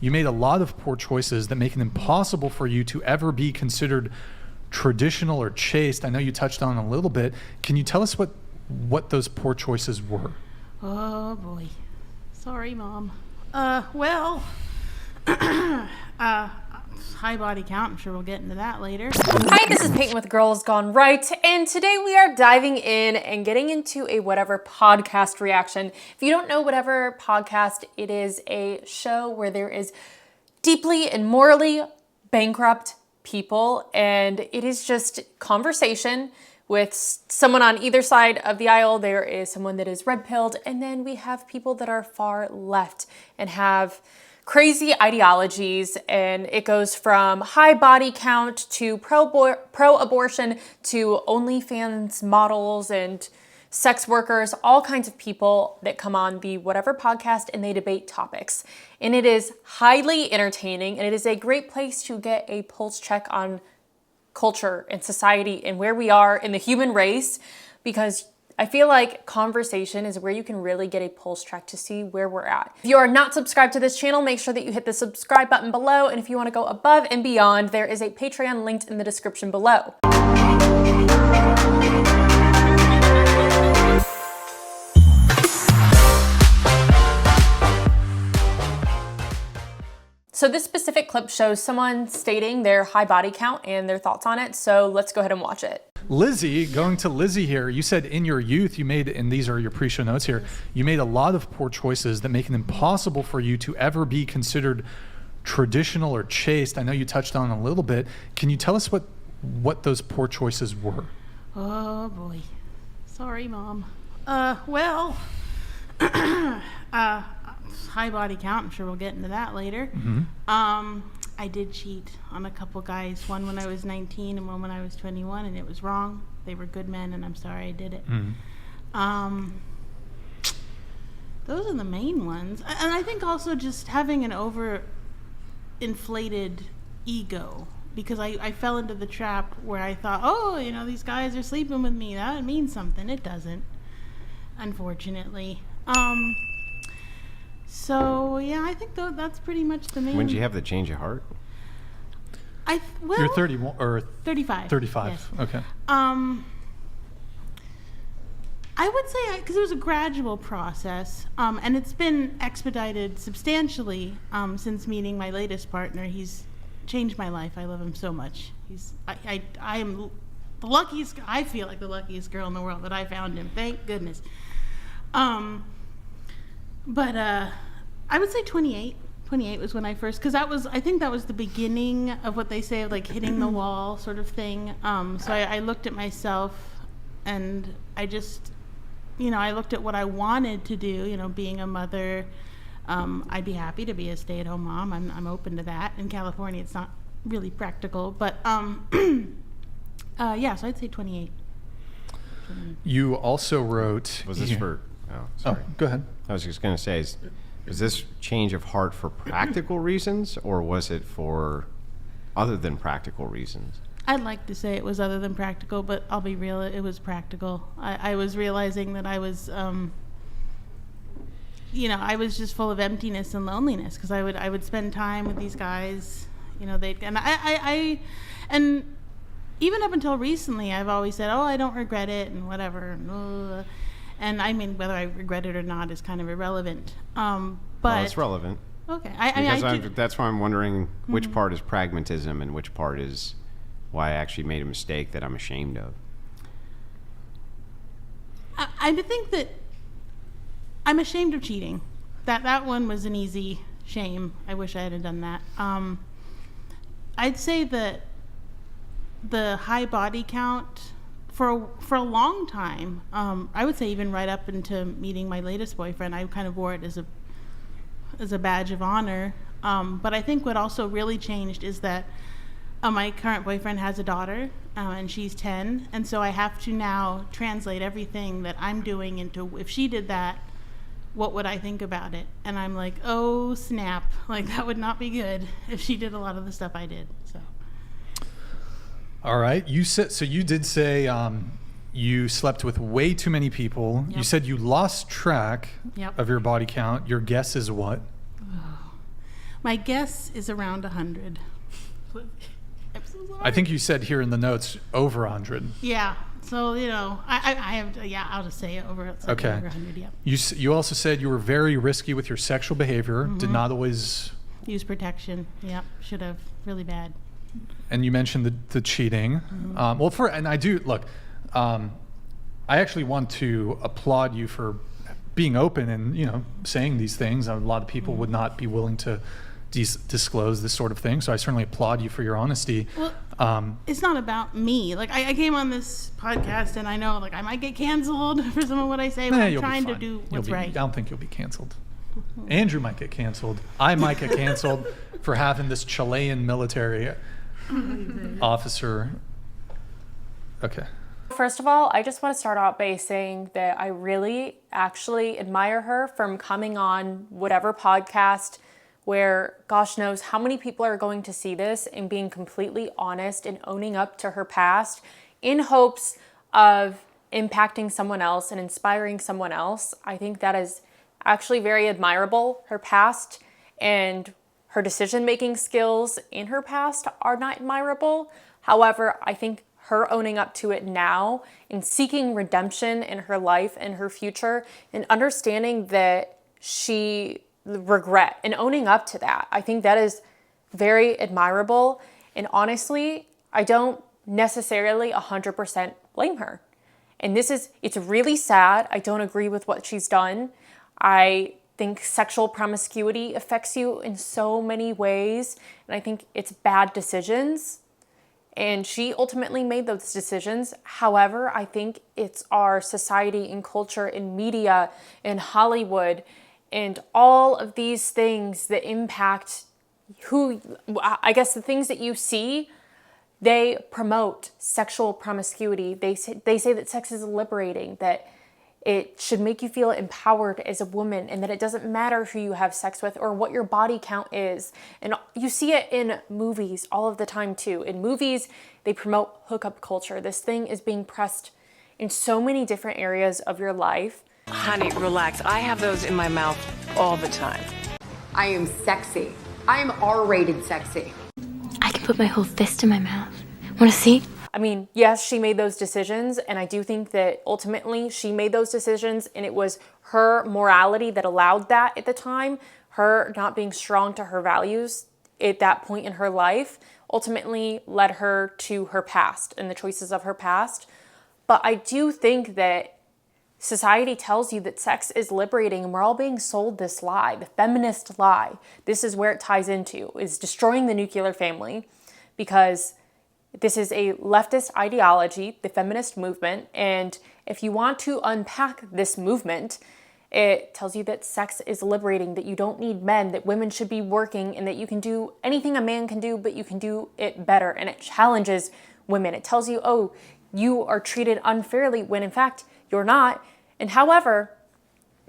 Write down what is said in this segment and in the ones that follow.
You made a lot of poor choices that make it impossible for you to ever be considered traditional or chaste. I know you touched on it a little bit. Can you tell us what those poor choices were? Oh boy. Sorry, Mom. Well, high body count. I'm sure we'll get into that later. Hi, this is Peyton with Girls Gone Right, and today we are diving in and getting into a Whatever podcast reaction. If you don't know Whatever podcast, it is a show where there is deeply and morally bankrupt people, and it is just conversation with someone on either side of the aisle. There is someone that is red-pilled, and then we have people that are far left and have crazy ideologies, and it goes from high body count to pro-abortion to OnlyFans models and sex workers, all kinds of people that come on the Whatever podcast and they debate topics. And it is highly entertaining, and it is a great place to get a pulse check on culture and society and where we are in the human race, because I feel like conversation is where you can really get a pulse check to see where we're at. If you are not subscribed to this channel, make sure that you hit the subscribe button below. And if you want to go above and beyond, there is a Patreon linked in the description below. So this specific clip shows someone stating their high body count and their thoughts on it. So let's go ahead and watch it. Lizzie, going to Lizzie here, you said in your youth you made, and these are your pre-show notes here, you made a lot of poor choices that make it impossible for you to ever be considered traditional or chaste. I know you touched on it a little bit. Can you tell us what those poor choices were? Oh boy. Sorry, Mom. Well, high body count. I'm sure we'll get into that later. Mm-hmm. I did cheat on a couple guys, one when I was 19 and one when I was 21, and it was wrong. They were good men, and I'm sorry I did it. Mm-hmm. Those are the main ones. And I think also just having an inflated ego, because I fell into the trap where I thought, oh, these guys are sleeping with me. That means something. It doesn't, unfortunately. So, yeah, I think that's pretty much the main... When did you have the change of heart? You're 31 or... 35. 35, yes. Okay. I would say, because it was a gradual process, and it's been expedited substantially since meeting my latest partner. He's changed my life. I love him so much. I am the luckiest... I feel like the luckiest girl in the world that I found him. Thank goodness. But I would say 28. 28 was when I first, because I think that was the beginning of what they say of like hitting the wall sort of thing. So I looked at myself, and I just, I looked at what I wanted to do, being a mother. I'd be happy to be a stay-at-home mom. I'm open to that. In California, it's not really practical, but yeah, so I'd say 28. You also wrote... Was this for... Oh, sorry. Oh, go ahead. I was just going to say, is this change of heart for practical reasons, or was it for other than practical reasons? I'd like to say it was other than practical, but I'll be real, it was practical. I was realizing that I was, I was just full of emptiness and loneliness, because I would spend time with these guys, and even up until recently, I've always said, oh, I don't regret it and whatever. And I mean, whether I regret it or not is kind of irrelevant. But well, it's relevant. Okay. That's why I'm wondering which part is pragmatism and which part is why I actually made a mistake that I'm ashamed of. I think that I'm ashamed of cheating. That one was an easy shame. I wish I had done that. I'd say that the high body count... For a long time, I would say even right up into meeting my latest boyfriend, I kind of wore it as a badge of honor. But I think what also really changed is that my current boyfriend has a daughter, and she's 10, and so I have to now translate everything that I'm doing into, if she did that, what would I think about it? And I'm like, oh snap, like that would not be good if she did a lot of the stuff I did. So. All right. You did say you slept with way too many people. Yep. You said you lost track Yep. of your body count. Your guess is what? My guess is around 100. I'm so sorry. I think you said here in the notes over 100. Yeah. So, I have, I'll just say over, Okay. over 100, yeah. You also said you were very risky with your sexual behavior, did not always, Use protection. Yeah. Should have. Really bad. and you mentioned the cheating. And I do, look, I actually want to applaud you for being open and, saying these things. A lot of people would not be willing to disclose this sort of thing. So I certainly applaud you for your honesty. Well, it's not about me. Like, I came on this podcast, and I know, like, I might get canceled for some of what I say, but I'm you'll be trying to fine. do what's right. I don't think you'll be canceled. Andrew might get canceled. I might get canceled for having this Chilean military officer. Okay. First of all, I just want to start out by saying that I really actually admire her from coming on whatever podcast where gosh knows how many people are going to see this and being completely honest and owning up to her past in hopes of impacting someone else and inspiring someone else. I think that is actually very admirable. Her past and her decision-making skills in her past are not admirable. However, I think her owning up to it now and seeking redemption in her life and her future and understanding that she regret and owning up to that, I think that is very admirable. And honestly, I don't necessarily 100% blame her. And it's really sad. I don't agree with what she's done. I think sexual promiscuity affects you in so many ways. And I think it's bad decisions. And she ultimately made those decisions. However, I think it's our society and culture and media and Hollywood and all of these things that impact the things that you see, they promote sexual promiscuity. They say that sex is liberating, that it should make you feel empowered as a woman, and that it doesn't matter who you have sex with or what your body count is. And you see it in movies all of the time too. In movies, they promote hookup culture. This thing is being pressed in so many different areas of your life. Honey, relax. I have those in my mouth all the time. I am sexy. I am R-rated sexy. I can put my whole fist in my mouth. Want to see? I mean, yes, she made those decisions, and I do think that ultimately she made those decisions, and it was her morality that allowed that at the time. Her not being strong to her values at that point in her life ultimately led her to her past and the choices of her past. But I do think that society tells you that sex is liberating, and we're all being sold this lie, the feminist lie. This is where it ties into, is destroying the nuclear family, because this is a leftist ideology, the feminist movement. And if you want to unpack this movement, it tells you that sex is liberating, that you don't need men, that women should be working, and that you can do anything a man can do, but you can do it better. And it challenges women. It tells you, oh, you are treated unfairly, when in fact, you're not. And however,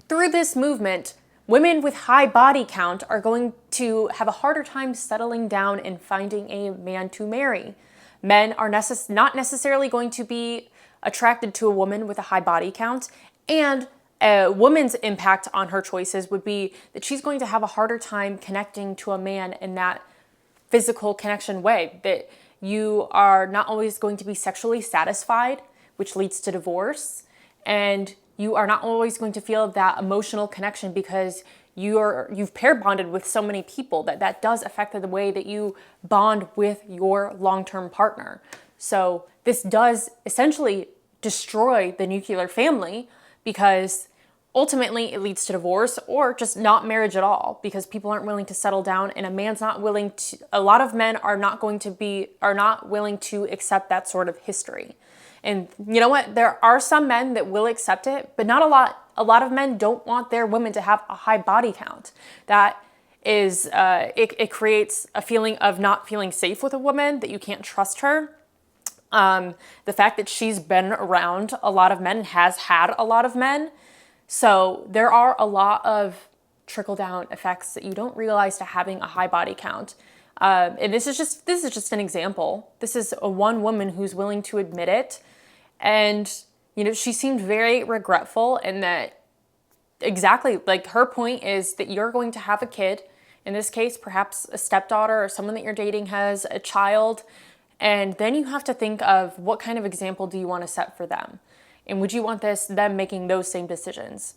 through this movement, women with high body count are going to have a harder time settling down and finding a man to marry. Men are not necessarily going to be attracted to a woman with a high body count. And a woman's impact on her choices would be that she's going to have a harder time connecting to a man in that physical connection way, that you are not always going to be sexually satisfied, which leads to divorce. And you are not always going to feel that emotional connection because you've pair bonded with so many people that does affect the way that you bond with your long-term partner. So this does essentially destroy the nuclear family, because ultimately it leads to divorce or just not marriage at all, because people aren't willing to settle down, and a lot of men are not willing to accept that sort of history. And you know what? There are some men that will accept it, but not a lot. A lot of men don't want their women to have a high body count. That is, it creates a feeling of not feeling safe with a woman, that you can't trust her. The fact that she's been around a lot of men and has had a lot of men. So there are a lot of trickle-down effects that you don't realize to having a high body count. And this is just an example. This is one woman who's willing to admit it. And, she seemed very regretful, and that exactly, like, her point is that you're going to have a kid, in this case, perhaps a stepdaughter or someone that you're dating has a child. And then you have to think of what kind of example do you want to set for them? And would you want them making those same decisions?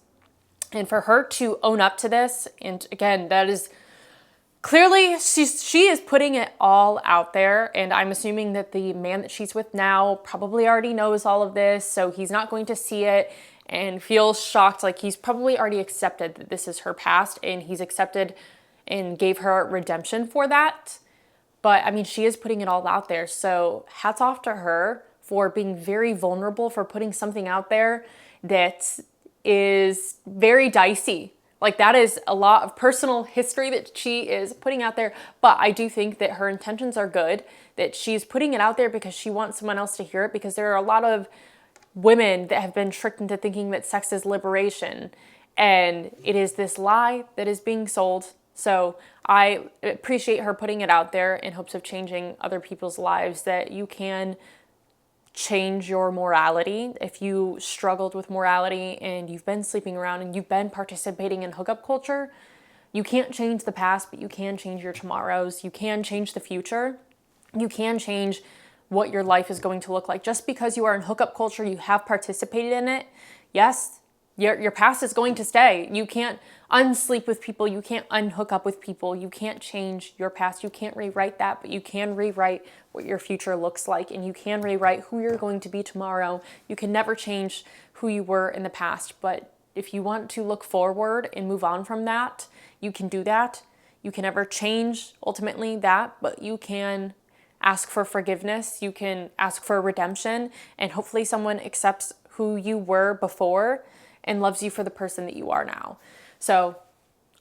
And for her to own up to this, and again, that is clearly, she is putting it all out there, and I'm assuming that the man that she's with now probably already knows all of this, so he's not going to see it and feel shocked. Like, he's probably already accepted that this is her past, and he's accepted and gave her redemption for that. But I mean, she is putting it all out there, so hats off to her for being very vulnerable, for putting something out there that is very dicey. Like, that is a lot of personal history that she is putting out there. But I do think that her intentions are good, that she's putting it out there because she wants someone else to hear it, because there are a lot of women that have been tricked into thinking that sex is liberation. And it is this lie that is being sold. So I appreciate her putting it out there in hopes of changing other people's lives, that you can change your morality. If you struggled with morality and you've been sleeping around and you've been participating in hookup culture, you can't change the past, but you can change your tomorrows. You can change the future. You can change what your life is going to look like. Just because you are in hookup culture, you have participated in it. Yes, your past is going to stay. You can't unsleep with people. You can't unhook up with people. You can't change your past. You can't rewrite that, but you can rewrite what your future looks like, and you can rewrite who you're going to be tomorrow. You can never change who you were in the past, but if you want to look forward and move on from that, you can do that. You can never change ultimately that, but you can ask for forgiveness. You can ask for redemption, and hopefully someone accepts who you were before and loves you for the person that you are now. So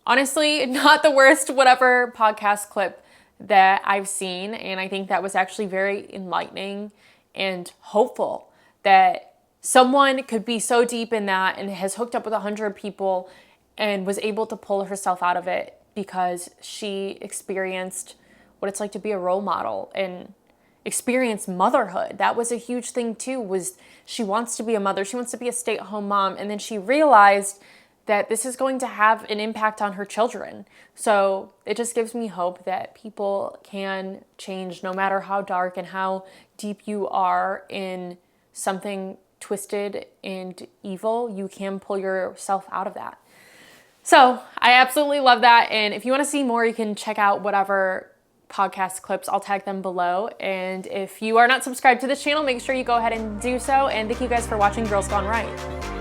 honestly, not the worst whatever podcast clip that I've seen. And I think that was actually very enlightening and hopeful that someone could be so deep in that and has hooked up with 100 people and was able to pull herself out of it because she experienced what it's like to be a role model and experience motherhood. That was a huge thing too, was she wants to be a mother. She wants to be a stay-at-home mom. And then she realized that this is going to have an impact on her children. So it just gives me hope that people can change no matter how dark and how deep you are in something twisted and evil. You can pull yourself out of that. So I absolutely love that. And if you want to see more, you can check out whatever podcast clips. I'll tag them below. And if you are not subscribed to this channel, make sure you go ahead and do so. And thank you guys for watching Girls Gone Right.